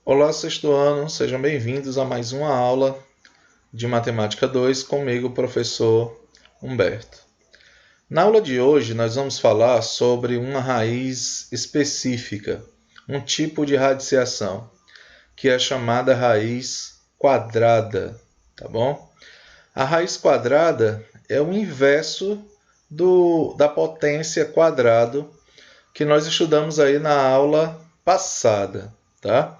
Olá, sexto ano, sejam bem-vindos a mais uma aula de Matemática 2 comigo, professor Humberto. Na aula de hoje, nós vamos falar sobre uma raiz específica, um tipo de radiciação, que é chamada raiz quadrada, tá bom? A raiz quadrada é o inverso da potência quadrado que nós estudamos aí na aula passada, tá?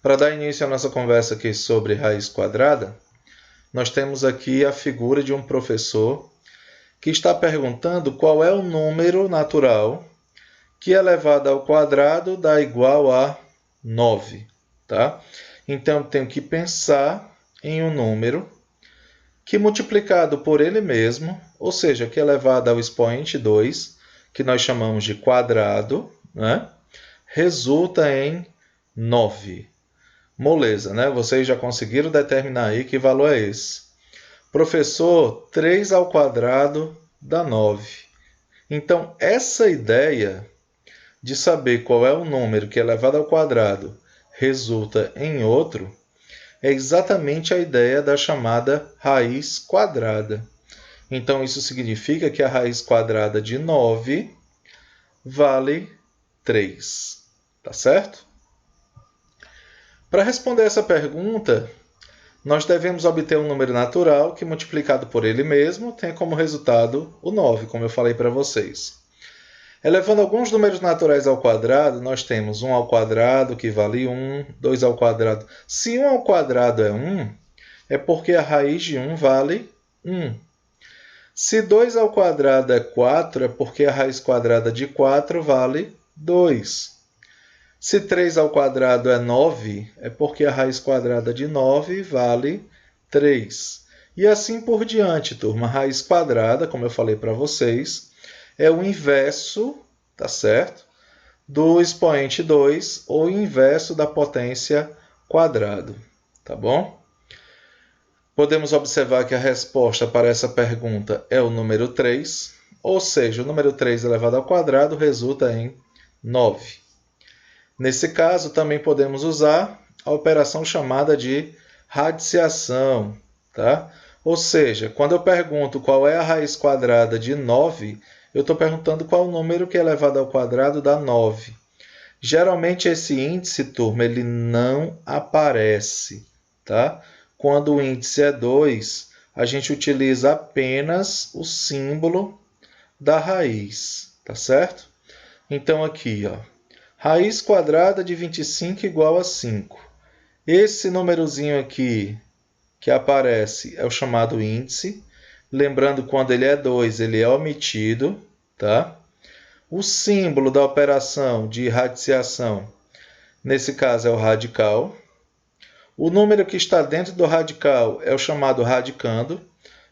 Para dar início à nossa conversa aqui sobre raiz quadrada, nós temos aqui a figura de um professor que está perguntando qual é o número natural que elevado ao quadrado dá igual a 9. Tá? Então, eu tenho que pensar em um número que multiplicado por ele mesmo, ou seja, que elevado ao expoente 2, que nós chamamos de quadrado, né? Resulta em 9. Moleza, né? Vocês já conseguiram determinar aí que valor é esse. Professor, 3 ao quadrado dá 9. Então, essa ideia de saber qual é o número que elevado ao quadrado resulta em outro é exatamente a ideia da chamada raiz quadrada. Então, isso significa que a raiz quadrada de 9 vale 3. Tá certo? Para responder essa pergunta, nós devemos obter um número natural que, multiplicado por ele mesmo, tenha como resultado o 9, como eu falei para vocês. Elevando alguns números naturais ao quadrado, nós temos 1 ao quadrado, que vale 1, 2 ao quadrado. Se 1 ao quadrado é 1, é porque a raiz de 1 vale 1. Se 2 ao quadrado é 4, é porque a raiz quadrada de 4 vale 2. Se 3 ao quadrado é 9, é porque a raiz quadrada de 9 vale 3. E assim por diante, turma. A raiz quadrada, como eu falei para vocês, é o inverso, tá certo? Do expoente 2, ou o inverso da potência quadrado, tá bom? Podemos observar que a resposta para essa pergunta é o número 3, ou seja, o número 3 elevado ao quadrado resulta em 9. Nesse caso, também podemos usar a operação chamada de radiciação. Tá? Ou seja, quando eu pergunto qual é a raiz quadrada de 9, eu estou perguntando qual o número que elevado ao quadrado dá 9. Geralmente, esse índice, turma, ele não aparece. Tá? Quando o índice é 2, a gente utiliza apenas o símbolo da raiz. Tá certo? Então, aqui, ó. Raiz quadrada de 25 igual a 5. Esse númerozinho aqui que aparece é o chamado índice. Lembrando, quando ele é 2, ele é omitido. Tá? O símbolo da operação de radiciação, nesse caso, é o radical. O número que está dentro do radical é o chamado radicando.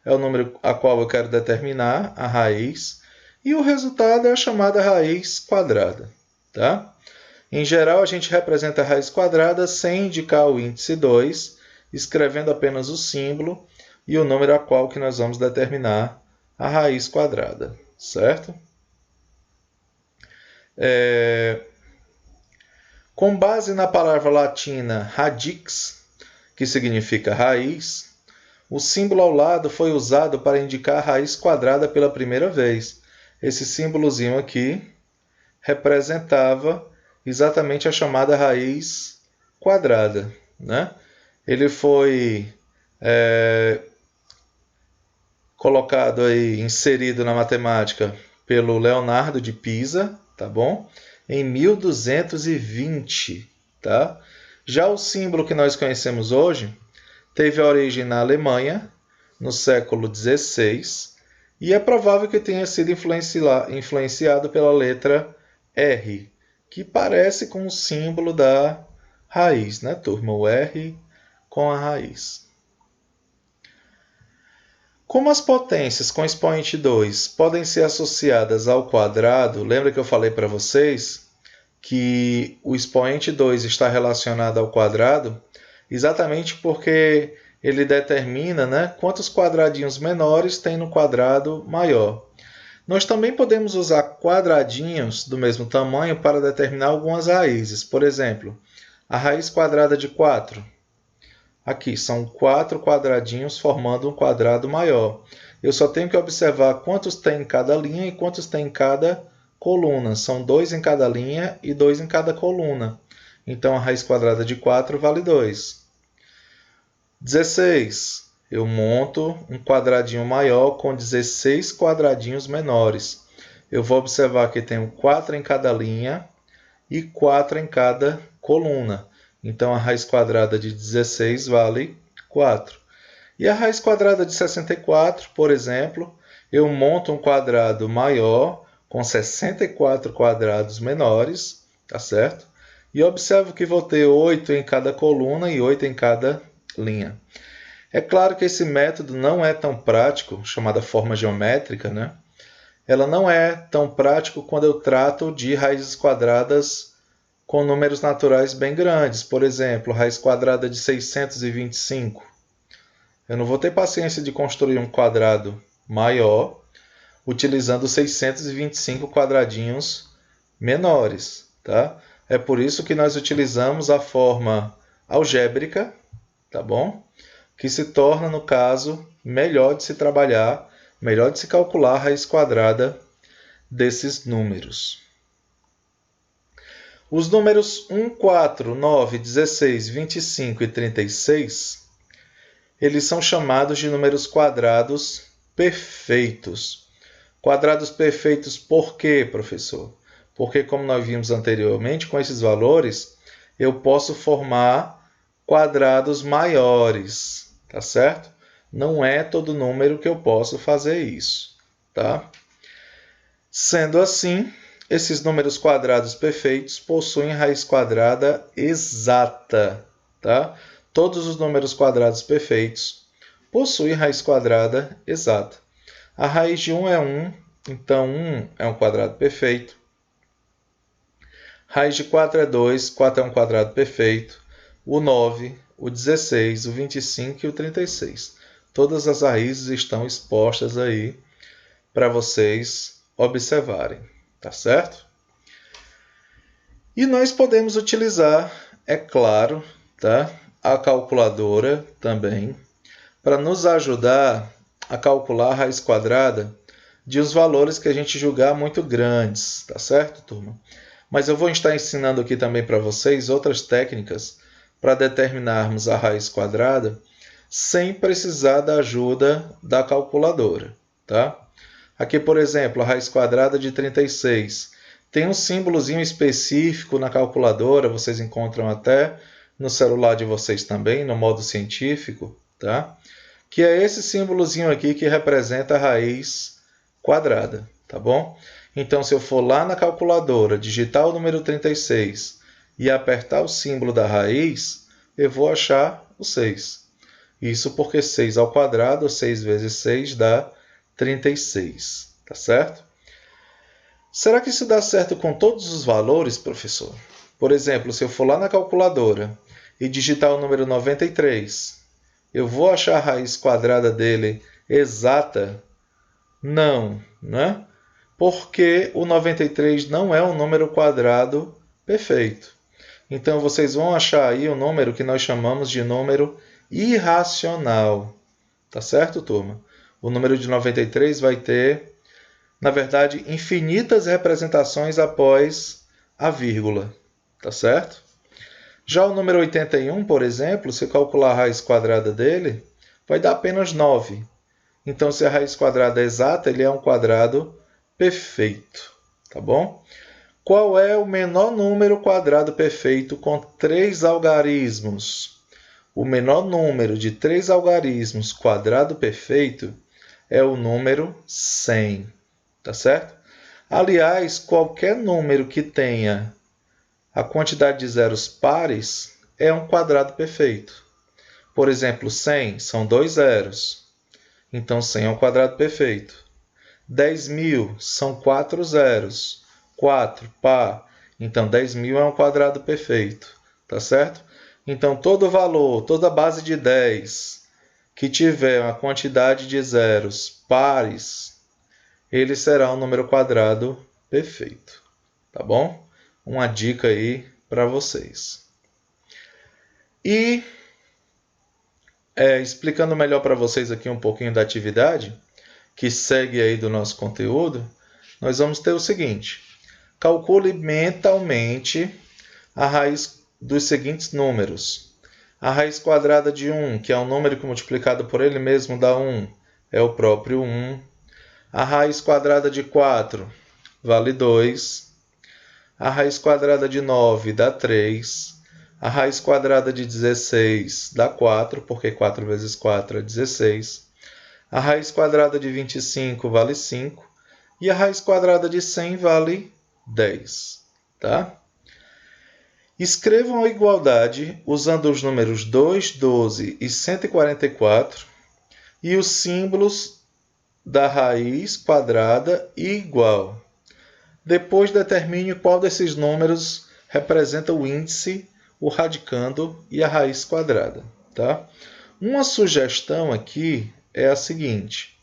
É o número a qual eu quero determinar, a raiz. E o resultado é a chamada raiz quadrada. Tá? Em geral, a gente representa a raiz quadrada sem indicar o índice 2, escrevendo apenas o símbolo e o número a qual que nós vamos determinar a raiz quadrada, certo? Com base na palavra latina radix, que significa raiz, o símbolo ao lado foi usado para indicar a raiz quadrada pela primeira vez. Esse símbolozinho aqui representava exatamente a chamada raiz quadrada. Né? Ele foi colocado aí, inserido na matemática pelo Leonardo de Pisa, tá bom? Em 1220. Tá? Já o símbolo que nós conhecemos hoje teve a origem na Alemanha, no século XVI, e é provável que tenha sido influenciado pela letra R, que parece com o símbolo da raiz, né, turma? O R com a raiz. Como as potências com expoente 2 podem ser associadas ao quadrado, lembra que eu falei para vocês que o expoente 2 está relacionado ao quadrado exatamente porque ele determina, né, quantos quadradinhos menores tem no quadrado maior. Nós também podemos usar quadradinhos do mesmo tamanho para determinar algumas raízes. Por exemplo, A raiz quadrada de 4. Aqui, são 4 quadradinhos formando um quadrado maior. Eu só tenho que observar quantos tem em cada linha e quantos tem em cada coluna. São 2 em cada linha e 2 em cada coluna. Então, a raiz quadrada de 4 vale 2. 16. Eu monto um quadradinho maior com 16 quadradinhos menores. Eu vou observar que tenho 4 em cada linha e 4 em cada coluna. Então, a raiz quadrada de 16 vale 4. E a raiz quadrada de 64, por exemplo, eu monto um quadrado maior com 64 quadrados menores, tá certo? E observo que vou ter 8 em cada coluna e 8 em cada linha. É claro que esse método não é tão prático, chamada forma geométrica, né? Ela não é tão prático quando eu trato de raízes quadradas com números naturais bem grandes. Por exemplo, raiz quadrada de 625. Eu não vou ter paciência de construir um quadrado maior utilizando 625 quadradinhos menores, tá? É por isso que nós utilizamos a forma algébrica, tá bom? Que se torna, no caso, melhor de se trabalhar, melhor de se calcular a raiz quadrada desses números. Os números 1, 4, 9, 16, 25 e 36, eles são chamados de números quadrados perfeitos. Quadrados perfeitos por quê, professor? Porque, como nós vimos anteriormente, com esses valores, eu posso formar quadrados maiores, tá certo? Não é todo número que eu posso fazer isso, tá? Sendo assim, esses números quadrados perfeitos possuem raiz quadrada exata, tá? Todos os números quadrados perfeitos possuem raiz quadrada exata. A raiz de 1 é 1, então 1 é um quadrado perfeito. Raiz de 4 é 2, 4 é um quadrado perfeito. O 9, o 16, o 25 e o 36. Todas as raízes estão expostas aí para vocês observarem, tá certo? E nós podemos utilizar, é claro, tá? A calculadora também, para nos ajudar a calcular a raiz quadrada de os valores que a gente julgar muito grandes, tá certo, turma? Mas eu vou estar ensinando aqui também para vocês outras técnicas para determinarmos a raiz quadrada sem precisar da ajuda da calculadora, tá? Aqui, por exemplo, a raiz quadrada de 36. Tem um símbolozinho específico na calculadora, vocês encontram até no celular de vocês também, no modo científico, tá? Que é esse símbolozinho aqui que representa a raiz quadrada, tá bom? Então, se eu for lá na calculadora, digitar o número 36 e apertar o símbolo da raiz, eu vou achar o 6. Isso porque 6 ao quadrado, 6 vezes 6, dá 36, tá certo? Será que isso dá certo com todos os valores, professor? Por exemplo, se eu for lá na calculadora e digitar o número 93, eu vou achar a raiz quadrada dele exata? Não, né? Porque o 93 não é um número quadrado perfeito. Então, vocês vão achar aí um número que nós chamamos de número irracional. Tá certo, turma? O número de 93 vai ter, na verdade, infinitas representações após a vírgula. Tá certo? Já o número 81, por exemplo, se calcular a raiz quadrada dele, vai dar apenas 9. Então, se a raiz quadrada é exata, ele é um quadrado perfeito. Tá bom? Qual é o menor número quadrado perfeito com 3 algarismos? O menor número de 3 algarismos quadrado perfeito é o número 100. Tá certo? Aliás, qualquer número que tenha a quantidade de zeros pares é um quadrado perfeito. Por exemplo, 100 são 2 zeros. Então, 100 é um quadrado perfeito. 10.000 são 4 zeros. 4 par. Então, 10.000 é um quadrado perfeito. Tá certo? Então, todo valor, toda base de 10 que tiver uma quantidade de zeros pares, ele será um número quadrado perfeito. Tá bom? Uma dica aí para vocês. E explicando melhor para vocês aqui um pouquinho da atividade que segue aí do nosso conteúdo, nós vamos ter o seguinte: calcule mentalmente a raiz dos seguintes números. A raiz quadrada de 1, que é um número que multiplicado por ele mesmo dá 1, é o próprio 1. A raiz quadrada de 4 vale 2. A raiz quadrada de 9 dá 3. A raiz quadrada de 16 dá 4, porque 4 vezes 4 é 16. A raiz quadrada de 25 vale 5. E a raiz quadrada de 100 vale 10. Tá? Escrevam a igualdade usando os números 2, 12 e 144 e os símbolos da raiz quadrada e igual. Depois determine qual desses números representa o índice, o radicando e a raiz quadrada. Tá? Uma sugestão aqui é a seguinte: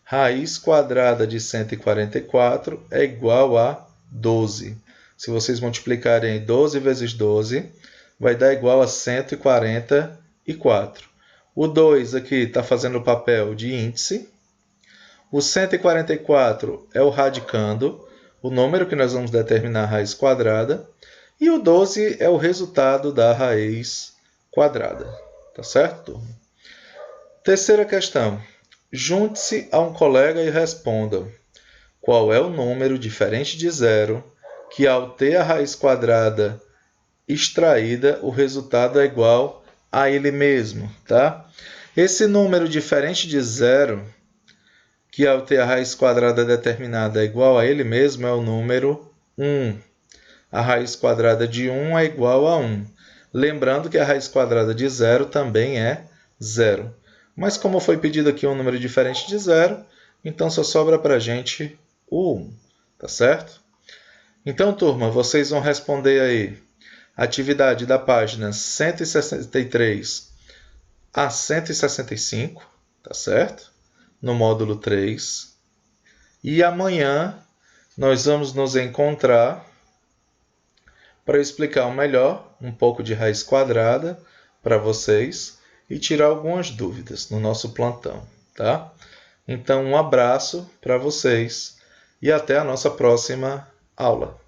raiz quadrada de 144 é igual a 12. Se vocês multiplicarem 12 vezes 12, vai dar igual a 144. O 2 aqui está fazendo o papel de índice. O 144 é o radicando, o número que nós vamos determinar a raiz quadrada. E o 12 é o resultado da raiz quadrada. Tá certo, turma? Terceira questão. Junte-se a um colega e responda: qual é o número diferente de zero que, ao ter a raiz quadrada extraída, o resultado é igual a ele mesmo? Tá? Esse número diferente de zero, que ao ter a raiz quadrada determinada é igual a ele mesmo, é o número 1. A raiz quadrada de 1 é igual a 1. Lembrando que a raiz quadrada de 0 também é 0. Mas como foi pedido aqui um número diferente de 0, então só sobra para a gente o 1. Tá certo? Então, turma, vocês vão responder aí a atividade da página 163 a 165, tá certo? No módulo 3. E amanhã nós vamos nos encontrar para explicar melhor um pouco de raiz quadrada para vocês e tirar algumas dúvidas no nosso plantão, tá? Então, um abraço para vocês e até a nossa próxima aula.